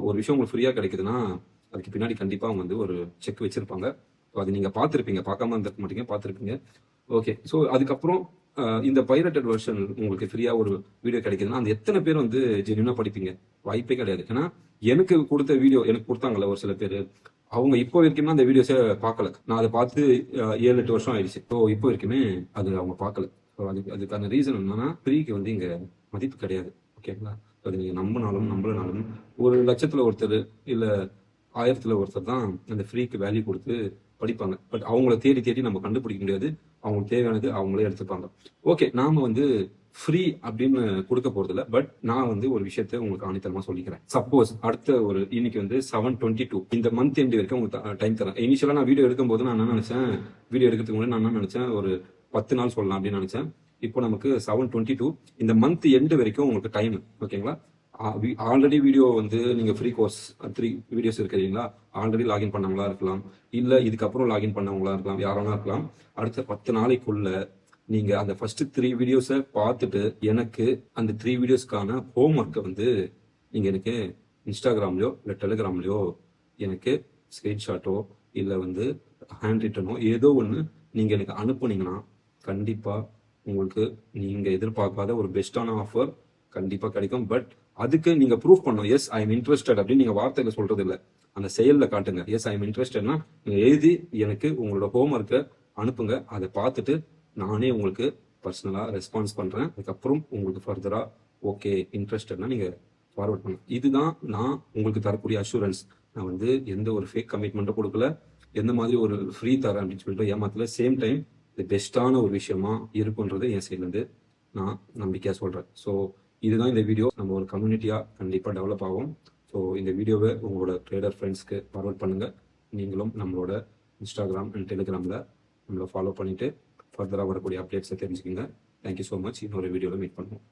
ஒரு விஷயம் உங்களுக்கு ஃப்ரீயா கிடைக்குதுன்னா அதுக்கு பின்னாடி கண்டிப்பா அவங்க வந்து ஒரு செக் வச்சிருப்பாங்க. அது நீங்க பார்த்துருப்பீங்க, பார்க்காம இருந்திருக்க மாட்டீங்க, பார்த்துருப்பீங்க. ஓகே. ஸோ அதுக்கப்புறம் இந்த பைரட்டட் வெர்ஷன் உங்களுக்கு ஃப்ரீயா ஒரு வீடியோ கிடைக்குதுன்னா அந்த எத்தனை பேர் வந்து ஜென்யூனா படிப்பீங்க? வாய்ப்பே கிடையாது. ஏன்னா எனக்கு கொடுத்த வீடியோ எனக்கு கொடுத்தாங்கல்ல ஒரு சில பேர், அவங்க இப்போ வரைக்குமே அந்த வீடியோஸை பார்க்கல. நான் அதை பார்த்து 7-8 வருஷம் ஆயிடுச்சு. ஸோ இப்போ வரைக்குமே அது அவங்க பார்க்கல. ஸோ அதுக்கான ரீசன் என்னன்னா ஃப்ரீக்கு வந்து இங்க மதிப்பு கிடையாது. ஓகேங்களா? அது நீங்க நம்பினாலும் நம்பலனாலும் ஒரு லட்சத்துல ஒருத்தர் இல்ல 1000த்துல ஒருத்தர் தான் அந்த ஃப்ரீக்கு வேல்யூ கொடுத்து படிப்பாங்க. பட் அவங்கள தேடி தேடி நம்ம கண்டுபிடிக்க முடியாது. அவங்களுக்கு தேவையானது அவங்களே எடுத்துப்பாங்க. ஓகே, நாம வந்து ஃப்ரீ அப்படின்னு கொடுக்க போறது இல்ல. பட் நான் வந்து ஒரு விஷயத்த உங்களுக்கு ஆணித்தரமா சொல்லிக்கிறேன். சப்போஸ் அடுத்த ஒரு இன்னைக்கு வந்து 7/22 இந்த மந்த் எண்ட் வரைக்கும் உங்களுக்கு டைம் தரேன். இனிஷியலா நான் வீடியோ எடுக்கும் போது நான் என்ன நினைச்சேன், வீடியோ எடுக்கிறதுக்கு முன்னாடி நான் என்ன நினைச்சேன், ஒரு 10 நாள் சொல்லலாம் அப்படின்னு நினைச்சேன். இப்போ நமக்கு 7/22 இந்த மந்த் எண்ட் வரைக்கும் உங்களுக்கு டைம். ஓகேங்களா? ஆல்ரெடி வீடியோ வந்து நீங்க ஃப்ரீ கோர்ஸ் 3 வீடியோஸ் இருக்கிறீங்களா, ஆல்ரெடி லாகின் பண்ணவங்களா இருக்கலாம், இல்ல இதுக்கப்புறம் லாகின் பண்ணவங்களா இருக்கலாம், யாரானா இருக்கலாம். அடுத்த 10 நாளைக்குள்ள நீங்க அந்த ஃபர்ஸ்ட் 3 வீடியோஸை பார்த்துட்டு எனக்கு அந்த 3 வீடியோஸ்க்கான ஹோம் ஒர்க்கை வந்து நீங்க எனக்கு இன்ஸ்டாகிராம்லயோ இல்ல டெலிகிராம்லயோ எனக்கு ஸ்கிரீன்ஷாட்டோ இல்ல வந்து ஹேண்ட் ரிட்டனோ ஏதோ ஒன்று நீங்க எனக்கு அனுப்புனீங்கன்னா கண்டிப்பா உங்களுக்கு நீங்க எதிர்பார்க்காத ஒரு பெஸ்டான ஆஃபர் கண்டிப்பா கிடைக்கும். பட் அதுக்கு நீங்க ப்ரூஃப் பண்ணணும். எஸ் ஐ எம் இன்ட்ரெஸ்டட் அப்படின்னு நீங்க வார்த்தையில சொல்றது இல்ல, அந்த செயல்ல காட்டுங்க. எஸ் ஐ எம் இன்ட்ரெஸ்டட்னா நீங்க எழுதி எனக்கு உங்களோட ஹோம் ஒர்க்கை அனுப்புங்க. அதை பார்த்துட்டு நானே உங்களுக்கு பர்சனலா ரெஸ்பான்ஸ் பண்றேன். அதுக்கப்புறம் உங்களுக்கு ஃபர்தரா ஓகே இன்ட்ரெஸ்டட்னா நீங்க ஃபார்வர்ட் பண்ணுங்க. இதுதான் நான் உங்களுக்கு தரக்கூடிய அஷூரன்ஸ். நான் வந்து எந்த ஒரு ஃபேக் கமிட்மெண்ட்டும் கொடுக்கல, எந்த மாதிரி ஒரு ஃப்ரீ தரேன் அப்படின்னு சொல்லிட்டு ஏமாத்தல. சேம் டைம் இது பெஸ்டான ஒரு விஷயமா இருக்குன்றது என் சைட்ல இருந்து நான் நம்பிக்கையா சொல்றேன். ஸோ இதுதான் இந்த வீடியோ. நம்ம ஒரு கம்யூனிட்டியா கண்டிப்பா டெவலப் ஆகும். ஸோ இந்த வீடியோவை உங்களோட ட்ரேடர் ஃப்ரெண்ட்ஸ்க்கு ஃபார்வர்ட் பண்ணுங்க. நீங்களும் நம்மளோட இன்ஸ்டாகிராம் அண்ட் டெலிகிராமில் நம்மளை ஃபாலோ பண்ணிட்டு ஃபர்தராக வரக்கூடிய அப்டேட்ஸை தெரிஞ்சுக்கோங்க. Thank you so much. இன்னொரு வீடியோவில் மீட் பண்ணுவோம்.